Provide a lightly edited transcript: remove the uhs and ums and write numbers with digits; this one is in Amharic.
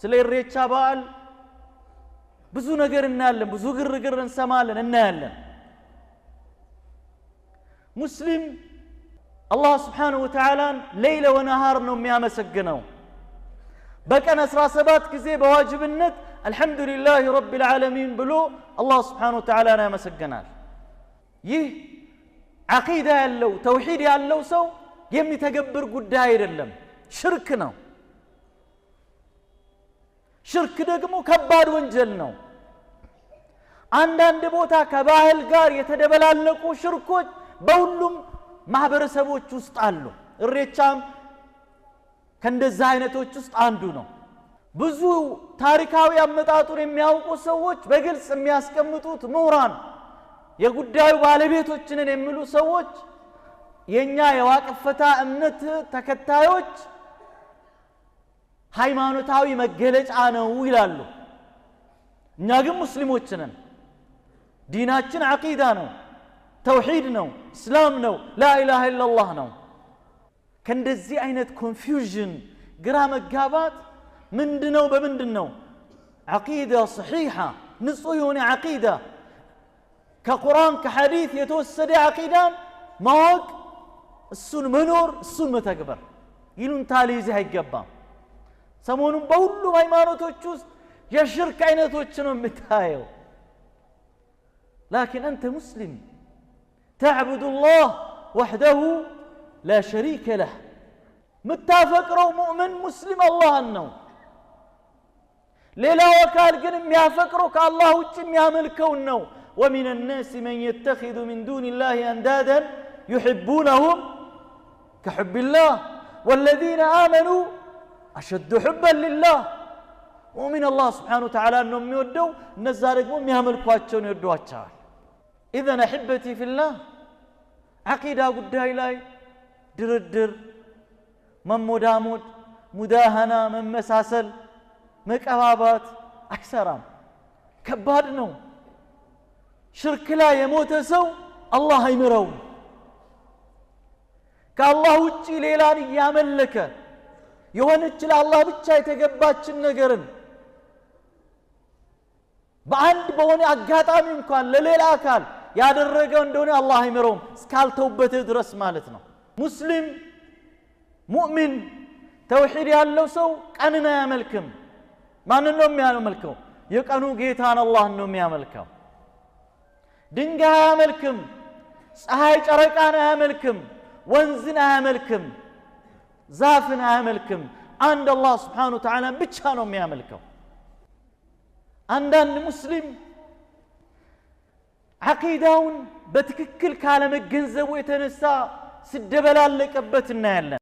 ስለ ኢሬቻ በዓል ብዙ ነገር እናያለን፣ ብዙ ግርግር እንሰማለን እናያለን። ሙስሊም አላህ ስብሓነሁ ወተዓላን ሌይለ ወነሃር ነው የሚያመሰግነው። በቀን 17 ጊዜ በዋጅብነት አልሐምዱሊላህ ረቢል ዓለሚን ብሎ አላህ ስብሓነሁ ወተዓላን ያመሰግናል። ይህ ዓቂዳ ያለው ተውሂድ ያለው ሰው የሚተገብር ጉዳይ አይደለም፣ ሽርክ ነው። ሽርክ ደግሞ ከባድ ወንጀል ነው። አንዳንድ ቦታ ከባህል ጋር የተደበላለቁ ሽርኮች በሁሉም ማህበረሰቦች ውስጥ አሉ። ኢሬቻም ከእንደዛ አይነቶች ውስጥ አንዱ ነው። ብዙ ታሪካዊ አመጣጡን የሚያውቁ ሰዎች በግልጽ የሚያስቀምጡት ምሁራን የጉዳዩ ባለቤቶች ነን የሚሉ ሰዎች የኛ የዋቅፈታ እምነት ተከታዮች ሃይማኖታዊ መገለጫ ነው ይላሉ። እኛ ግን ሙስሊሞች ነን። ዲናችን ዓቂዳ ነው፣ ተውሂድ ነው፣ እስላም ነው፣ ላኢላሃ ኢላላህ ነው። ከእንደዚህ አይነት ኮንፊውዥን ግራ መጋባት ምንድነው በምንድነው? ዓቂዳ ሰሒሓ ንጹህ የሆነ ዓቂዳ ከቁርአን ከሐዲስ የተወሰደ ዓቂዳን ማወቅ፣ እሱን መኖር፣ እሱን መተግበር። ይሉንታ ሊይዝህ አይገባም። ሰሞኑን በሁሉም ሃይማኖቶች ውስጥ የሽርክ አይነቶች ነው የምታየው። ላኪን አንተ ሙስሊም ተዕቡዱ ላህ ወሕደሁ ላ ሸሪከ ለህ። ምታፈቅረው ሙእምን ሙስሊም አላህን ነው። ሌላው አካል ግን የሚያፈቅረው ከአላህ ውጭ የሚያመልከውን ነው። ወሚን الناس من يتخذ من دون الله اندادا يحبونهم كحب الله والذين آمنوا أشد حبا لله. ومن الله سبحانه وتعالى أنهم يودوا النزارق مم يملكواتشون يودواتشال. إذن أحبتي في الله عقيدة قد إلهي ድርድር መሞዳሞድ ሙዳሃና መመሳሰል መቀባባት አይሰራም። ከባድ ነው። ሽርክ ላይ የሞተ ሰው አላህ አይምረውም። ከአላህ ውጪ ሌላን እያመለከ የሆነች ለአላህ ብቻ የተገባችን ነገርን በአንድ በሆነ አጋጣሚ እንኳን ለሌላ አካል ያደረገው እንደሆነ አላህ አይምረውም እስካልተውበት ድረስ ማለት ነው። ሙስሊም ሙእሚን ተውሂድ ያለው ሰው ቀንን አያመልክም። ማንን ነው የሚያመልከው? የቀኑ ጌታን አላህን ነው የሚያመልከው። ድንጋይ አያመልክም፣ ፀሐይ ጨረቃን አያመልክም፣ ወንዝን አያመልክም፣ ዛፍን አያመልክም። አንድ አላህ ስብሓነሁ ወተዓላ ብቻ ነው የሚያመልከው። አንዳንድ ሙስሊም ዓቂዳውን በትክክል ካለመገንዘቡ የተነሳ ሲደበላለቀበት እናያለን።